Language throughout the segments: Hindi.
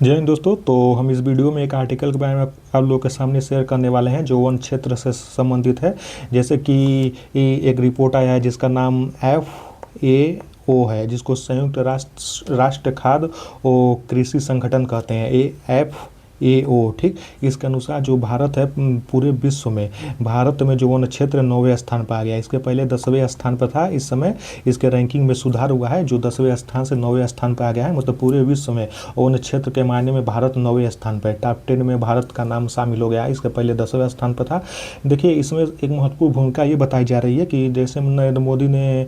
जय हिंद दोस्तों। तो हम इस वीडियो में एक आर्टिकल के बारे में आप लोगों के सामने शेयर करने वाले हैं जो वन क्षेत्र से संबंधित है। जैसे कि एक रिपोर्ट आया है जिसका नाम FAO है, जिसको संयुक्त राष्ट्र खाद्य और कृषि संगठन कहते हैं, FAO। ठीक, इसके अनुसार जो भारत है पूरे विश्व में भारत में जो वन क्षेत्र 9वें स्थान पर आ गया। इसके पहले 10वें स्थान पर था। इस समय इसके रैंकिंग में सुधार हुआ है, जो 10वें स्थान से 9वें स्थान पर आ गया है। मतलब पूरे विश्व में वन क्षेत्र के मायने में भारत 9वें स्थान पर है। टॉप 10 में भारत का नाम शामिल हो गया है। इसके पहले 10वें स्थान पर था। देखिए, इसमें एक महत्वपूर्ण भूमिका ये बताई जा रही है कि जैसे नरेंद्र मोदी ने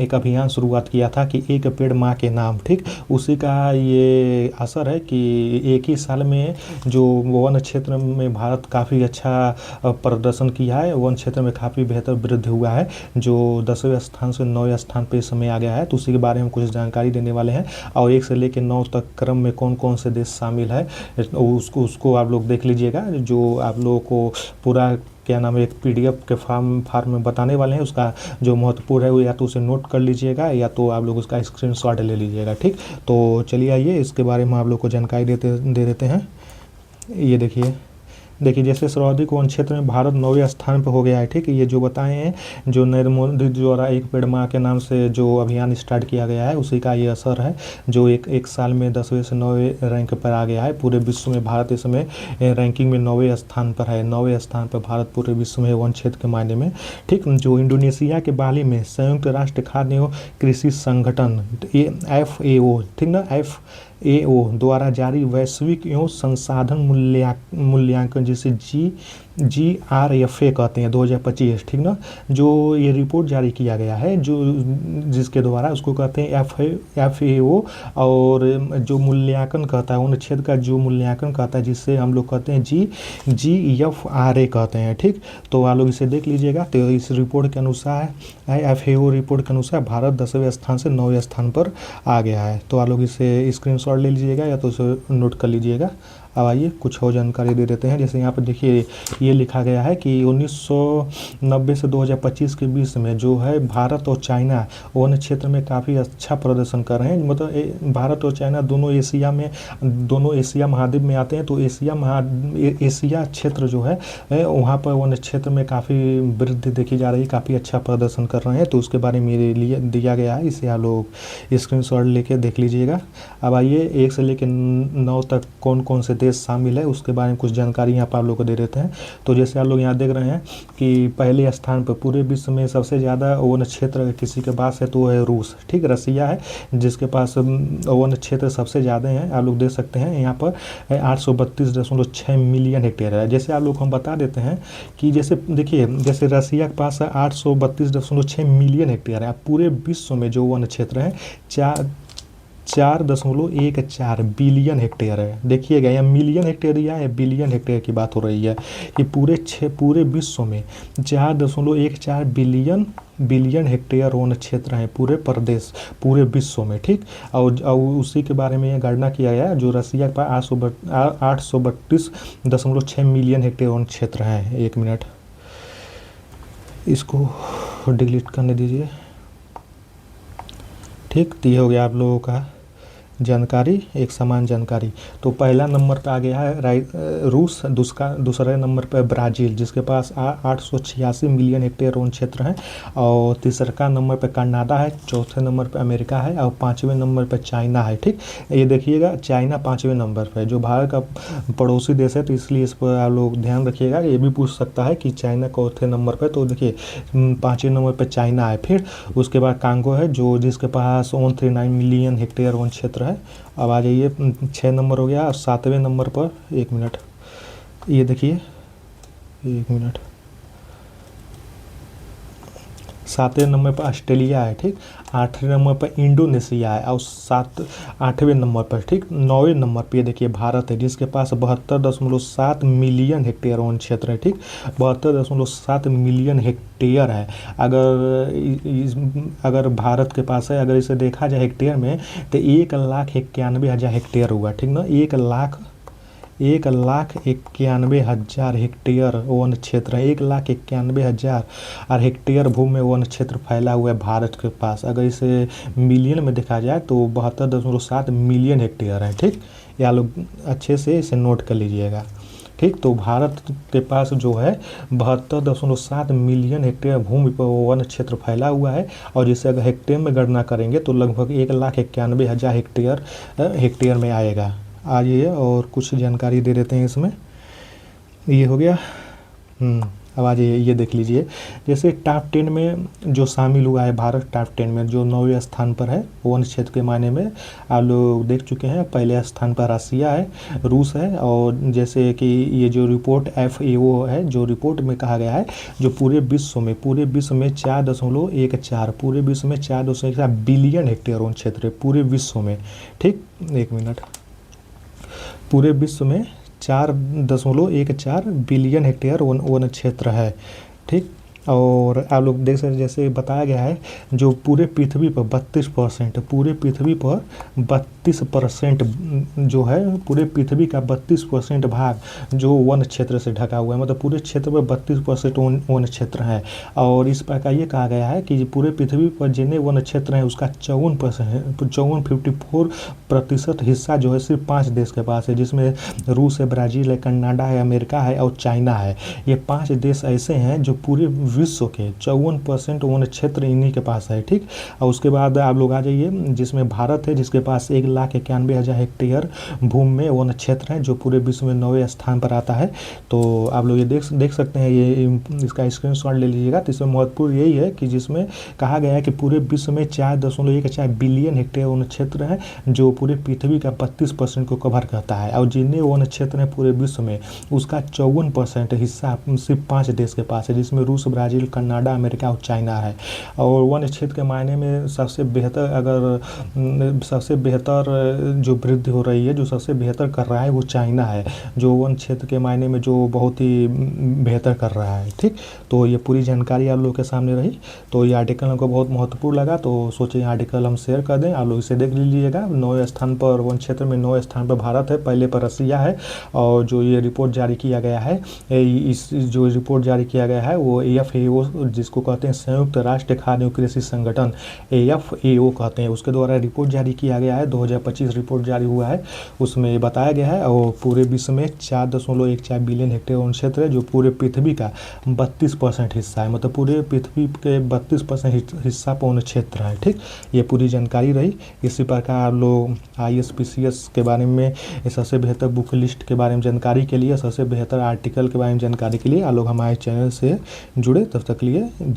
एक अभियान शुरुआत किया था कि एक पेड़ माँ के नाम, ठीक, उसी का ये असर है कि एक ही साल में जो वन क्षेत्र में भारत काफ़ी अच्छा प्रदर्शन किया है। वन क्षेत्र में काफ़ी बेहतर वृद्धि हुआ है, जो 10वें स्थान से 9वें स्थान पे इस समय आ गया है। तो उसी के बारे में कुछ जानकारी देने वाले हैं। और 1 से लेकर 9 तक क्रम में कौन कौन से देश शामिल है उसको आप लोग देख लीजिएगा। जो आप लोगों को पूरा क्या नाम है, एक PDF के फार्म में बताने वाले हैं। उसका जो महत्वपूर्ण है वो या तो उसे नोट कर लीजिएगा या तो आप लोग उसका स्क्रीनशॉट ले लीजिएगा। ठीक, तो चलिए आइए इसके बारे में आप लोग को जानकारी दे देते हैं। ये देखिए जैसे सर्वाधिक वन क्षेत्र में भारत 9वें स्थान पर हो गया है। ठीक, ये जो बताए हैं, जो नरेंद्र मोदी द्वारा एक पेड़ माँ के नाम से जो अभियान स्टार्ट किया गया है उसी का ये असर है, जो एक साल में 10वें से 9वें रैंक पर आ गया है। पूरे विश्व में भारत इस समय रैंकिंग में 9वें स्थान पर है। 9वें स्थान पर भारत पूरे विश्व में वन क्षेत्र के मायने में। ठीक, जो इंडोनेशिया के बाली में संयुक्त राष्ट्र खाद्य एवं कृषि संगठन FAO, ठीक ना, FAO द्वारा जारी वैश्विक एवं संसाधन मूल्यांकन, जिसे GRFA कहते हैं, 2025, ठीक ना, जो ये रिपोर्ट जारी किया गया है, जो जिसके द्वारा उसको कहते हैं FAO। और जो मूल्यांकन कहता है उन क्षेत्र का, जो मूल्यांकन कहता है, जिससे हम लोग कहते हैं GFRA कहते हैं। ठीक, तो आप लोग इसे देख लीजिएगा। तो इस रिपोर्ट के अनुसार, FAO रिपोर्ट के अनुसार भारत 10वें स्थान से 9वें स्थान पर आ गया है। तो आप लोग इसे स्क्रीनशॉट ले लीजिएगा या तो उसे नोट कर लीजिएगा। अब आइए कुछ और जानकारी दे देते हैं। जैसे यहाँ पर देखिए ये लिखा गया है कि 1990 से 2025 के बीच में जो है भारत और चाइना वन क्षेत्र में काफ़ी अच्छा प्रदर्शन कर रहे हैं। मतलब भारत और चाइना दोनों एशिया महाद्वीप में आते हैं। तो एशिया क्षेत्र जो है वहाँ पर वन क्षेत्र में काफ़ी वृद्धि देखी जा रही है, काफ़ी अच्छा प्रदर्शन कर रहे हैं। तो उसके बारे में मेरे लिए दिया गया है, इसे आप लोग स्क्रीनशॉट लेके देख लीजिएगा। अब आइए 1 से लेकर 9 तक कौन कौन से देश शामिल है उसके बारे में कुछ जानकारी यहाँ पर आप लोग को दे देते हैं। तो जैसे आप लोग यहाँ देख रहे हैं कि पहले स्थान पर पूरे विश्व में सबसे ज़्यादा वन क्षेत्र किसी के पास है तो है रूस। ठीक, रसिया है जिसके पास वन क्षेत्र सबसे ज़्यादा है। आप लोग देख सकते हैं यहाँ पर 832.6 मिलियन हेक्टेयर है। जैसे आप लोग हम बता देते हैं कि जैसे देखिए, जैसे रसिया के पास 832.6 मिलियन हेक्टेयर है। पूरे विश्व में जो वन क्षेत्र है 4.14 बिलियन हेक्टेयर है। देखिएगा, यहाँ मिलियन हेक्टेयर दिया है, बिलियन हेक्टेयर की बात हो रही है कि पूरे विश्व में 4.14 बिलियन हेक्टेयर वन क्षेत्र है पूरे विश्व में। ठीक, और उसी के बारे में यह गणना किया गया है, जो रसिया के पास 832.6 मिलियन हेक्टेयर वन क्षेत्र है। 1 मिनट, इसको डिलीट करने दीजिए। ठीक, तो ये हो गया आप लोगों का जानकारी, एक समान जानकारी। तो पहला नंबर पे आ गया है रूस, दूसरे नंबर पे ब्राज़ील जिसके पास 886 मिलियन हेक्टेयर वन क्षेत्र है। और तीसरा नंबर पे कनाडा है, चौथे नंबर पे अमेरिका है और 5वें नंबर पे चाइना है। ठीक, ये देखिएगा, चाइना 5वें नंबर पे, जो भारत का पड़ोसी देश है, तो इसलिए इस पर आप लोग ध्यान रखिएगा। ये भी पूछ सकता है कि चाइना चौथे नंबर पर। तो देखिए 5वें नंबर पर चाइना है। फिर उसके बाद कांगो है, जो जिसके पास 139 मिलियन हेक्टेयर वन क्षेत्र है। अब आ जाइए 6 नंबर हो गया। 7वें नंबर पर 1 मिनट, ये देखिए 1 मिनट, 7वें नंबर पर ऑस्ट्रेलिया है। ठीक, 8वें नंबर पर इंडोनेशिया है और 8वें नंबर पर, ठीक, 9वें नंबर पर ये देखिए भारत है, जिसके पास 72.7 मिलियन हेक्टेयर वन क्षेत्र है। ठीक, 72.7 मिलियन हेक्टेयर है। अगर भारत के पास है, अगर इसे देखा जाए हेक्टेयर में, तो 1,91,000 हेक्टेयर हुआ। ठीक ना, 1,91,000 हेक्टेयर वन क्षेत्र है। 1,91,000 हेक्टेयर भूमि में वन क्षेत्र फैला हुआ है भारत के पास। अगर इसे मिलियन में देखा जाए तो 72.7 मिलियन हेक्टेयर है। ठीक, ये आप लोग अच्छे से इसे नोट कर लीजिएगा। ठीक, तो भारत के पास जो है 72.7 मिलियन हेक्टेयर भूमि पर वन क्षेत्र फैला हुआ है, और जिसे अगर हेक्टेयर में गणना करेंगे तो लगभग 1,91,000 हेक्टेयर में आएगा। आइए और कुछ जानकारी दे देते हैं इसमें। ये हो गया। अब आ जाइए, ये देख लीजिए। जैसे टॉप 10 में जो शामिल हुआ है भारत, टॉप 10 में जो 9वें स्थान पर है वन क्षेत्र के मायने में, आप लोग देख चुके हैं। पहले स्थान पर रसिया है, रूस है, और जैसे कि ये जो रिपोर्ट FAO है, जो रिपोर्ट में कहा गया है जो पूरे विश्व में 4.14 पूरे विश्व में 4.14 बिलियन हेक्टेयर वन क्षेत्र है पूरे विश्व में। ठीक, एक मिनट, पूरे विश्व में 4.14 बिलियन हेक्टेयर वन क्षेत्र है। ठीक, और आप लोग देख सकते जैसे बताया गया है जो पूरे पृथ्वी पर 32%, पूरे पृथ्वी पर 32% जो है, पूरे पृथ्वी का 32% भाग जो वन क्षेत्र से ढका हुआ है। मतलब पूरे क्षेत्र में 32% वन क्षेत्र है। और इस प्रकार ये कहा गया है कि पूरे पृथ्वी पर जितने वन क्षेत्र हैं उसका 54% हिस्सा जो है सिर्फ 5 देश के पास है, जिसमें रूस है, ब्राज़ील है, कनाडा है, अमेरिका है और चाइना है। ये 5 देश ऐसे हैं जो पूरे विश्व के 54% वन क्षेत्र इन्हीं के पास है। ठीक, और उसके बाद आप लोग आ जाइए जिसमें भारत है, जिसके पास 1,91,000 हेक्टेयर भूमि में वन क्षेत्र है, जो पूरे विश्व में 9वें स्थान पर आता है। तो आप लोग ये देख सकते हैं, ये इसका स्क्रीनशॉट ले लीजिएगा। तो इसमें महत्वपूर्ण यही है कि जिसमें कहा गया है कि पूरे विश्व में 4.14 बिलियन हेक्टेयर वन क्षेत्र है, जो पूरे पृथ्वी का 32% को कवर करता है। और जितने वन क्षेत्र हैं पूरे विश्व में उसका 54% हिस्सा सिर्फ 5 देश के पास है, जिसमें रूस, ब्राज़ील, कनाडा, अमेरिका और चाइना है। और वन क्षेत्र के मायने में सबसे बेहतर जो वृद्धि हो रही है, जो सबसे बेहतर कर रहा है वो चाइना है, जो वन क्षेत्र के मायने में जो बहुत ही बेहतर कर रहा है। ठीक, तो ये पूरी जानकारी आप लोगों के सामने रही। तो ये आर्टिकल हमको बहुत महत्वपूर्ण लगा, तो सोचे आर्टिकल हम शेयर कर दें, आप लोग इसे देख लीजिएगा। 9वें स्थान पर वन क्षेत्र में 9वें स्थान पर भारत है, पहले पर रसिया है। और जो ये रिपोर्ट जारी किया गया है, इस जो रिपोर्ट जारी किया गया है वो FAO, जिसको कहते हैं संयुक्त राष्ट्र खाद्य और कृषि संगठन, FAO कहते हैं, उसके द्वारा रिपोर्ट जारी किया गया है। 2025 रिपोर्ट जारी हुआ है, उसमें बताया गया है। और पूरे विश्व में 4.14 बिलियन हेक्टेयर वन क्षेत्र है, जो पूरे पृथ्वी का 32% हिस्सा है। मतलब पूरे पृथ्वी के 32% हिस्सा वन क्षेत्र है। ठीक, ये पूरी जानकारी रही। इसी प्रकार आप लोग ISPCS के बारे में, सबसे बेहतर बुक लिस्ट के बारे में जानकारी के लिए, सबसे बेहतर आर्टिकल के बारे में जानकारी के लिए आप लोग हमारे चैनल से जुड़े। तब तक के लिए जय।